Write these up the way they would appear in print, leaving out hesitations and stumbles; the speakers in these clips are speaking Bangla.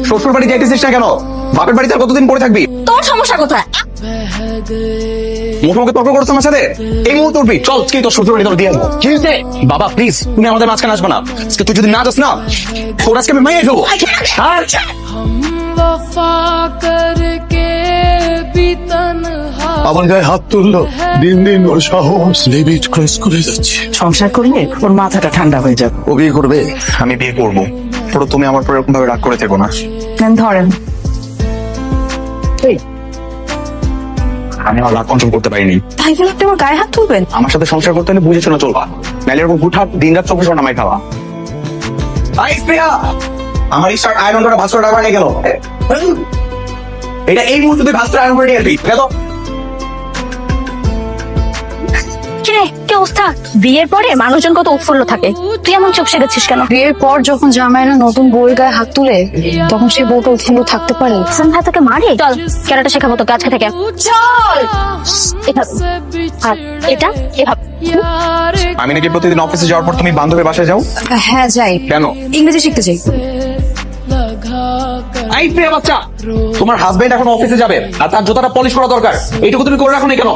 শ্বশুর বাড়ি যাইতেছিস না কেন? বাপের বাড়িতে আর কতদিন পরে থাকবি? তোর সমস্যা কোথায়? মুখে মুখে তর্ক করছ আমার সাথে? এই মুহূর্তে উঠবি, চল কি তোর শ্বশুর বাড়ি তোর দিয়ে আসবো। কি হয়েছে? বাবা প্লিজ, তুমি আমাদের মাঝখানে আসবে না। আজকে তুই যদি না যাস না, তোর আজকে আমি মাইয়ে দেবো। আমার গায়ে হাত তুললো, দিন দিন ওর সাহস লিমিট ক্রস করে যাচ্ছে। সংসার করলে ওর মাথাটা ঠান্ডা হয়ে যাবে। ও বিয়ে করবে, আমি বিয়ে করবো। পুরো তুমি আমার পর এরকম ভাবে রাগ করে থেকো না। নেন ধরেন। আমি আমার রাগ কন্ট্রোল করতে পারিনি। তাই বলে আপনি আমার গায়ে হাত তুলবেন? আমার সাথে সংসার করতে হলে বুঝে শোনা চলবা, নাইলে এরকম হুটহাট দিন রাত চোখে নামাই খাওয়া। আমার এই শার্ট আয়রন করা ভাস্কর টাকা নিয়ে গেল। এটা এই মুহূর্তে তুই ভাস্কর আয়রন করে নিয়ে আসবি। কিরে কি অবস্থা? বিয়ের পরে মানুষজন কত উৎফুল্ল থাকে, তুই এমন চোখ সেরেছিস কেন? বিয়ের পর যখন জামাইরা নতুন বউয়ের গায়ে হাত তুলে তখন সে বউটা উৎফুল্ল থাকতে পারে? হাসান ভাই তোকে মারে? চল ক্যারাটে শেখাবো তোকে আজকে থেকে। চল এভাবে, আর এটা এভাবে। আমি নাকি প্রতিদিন অফিসে যাওয়ার পর তুমি বান্ধবীর বাসায় যাও? হ্যাঁ যাই। কেন? ইংরেজি শিখতে চাই। এই প্রিয়া বাচ্চা, তোমার হাজবেন্ড এখন অফিসে যাবে আর তার জুতাটা পলিশ করা দরকার। এইটুকু তুমি করে রাখো না কেন?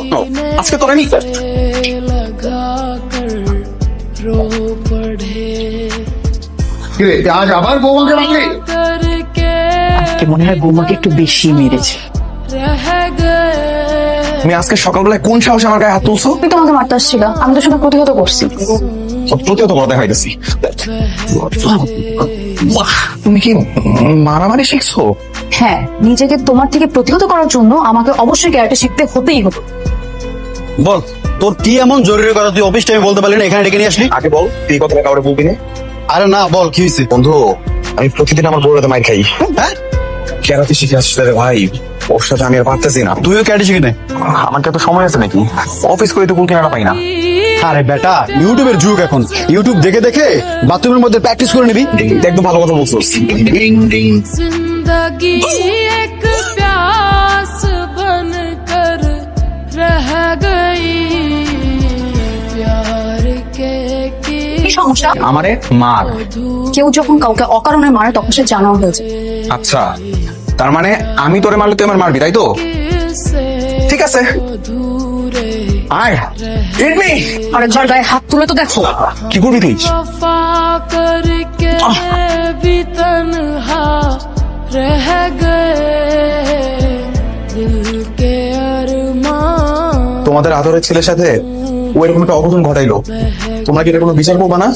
আজকে তোর আমি আজ আবার বৌমাকে রাখলি? আজকে মনে হয় বৌমাকে একটু বেশি মেরেছে। তুমি আজকে সকালবেলায় কোন সাহসে আমার গায়ে হাত তুলছো? তুমি তোমাকে মারতে আসছিল, আমি তো শুধু প্রতিহত করছি। প্রতিহত করে দেখাইতেছি। তুমি কি মারামারি শিখছো? হ্যাঁ, নিজেকে তোমার থেকে প্রতিহত করার জন্য আমাকে অবশ্যই ক্যারাটে শিখতে হতেই হতো। বল, তোর কি এমন জরুরি কথা তুই অফিস টাইমে বলতে পারলি না, এখানে ডেকে নিয়ে আসলি? আগে বল, তুই কথা কাউরে বলবি না? আরে না, বল কি হয়েছে? বন্ধু, আমি প্রতিদিন আমার বউরাতে মাইর খাই। হ্যাঁ, ক্যারাতে শিখে আসছিস রে ভাই, ওর সাথে আমি আর পারতেছি না। তুইও ক্যাটে শিখে নে। আমার কি এত সময় আছে নাকি? অফিস করে তো কুল কেনাটা পাই না। আরে বেটা, ইউটিউবের যুগ এখন, ইউটিউব দেখে দেখে বাথরুমের মধ্যে প্র্যাকটিস করে নিবি। একদম ভালো কথা বলছিস। जिंदगी एक प्यास बनकर रह गई प्यार के কি সমস্যা? আমারে মার। কেউ যখন কাউকে অকারণে মারে তখন সে জানোয়ার হয়েছে। আচ্ছা, তার মানে আমি তোরে মারলে তুই আমার মারবি, তাই তো? किसे ঠিক আছে, अधूरे আয় হিট মি। আরেকবার গায়ে হাত তুলে তো দেখো। কি করবি তুই? वफा करके भी तन्हा रह गए दिल के अरमान তোমাদের আদরের ছেলের সাথে ও এরকম একটা অঘটন ঘটাইলো, তোমরা কি এটা কোনো বিচার করবা না?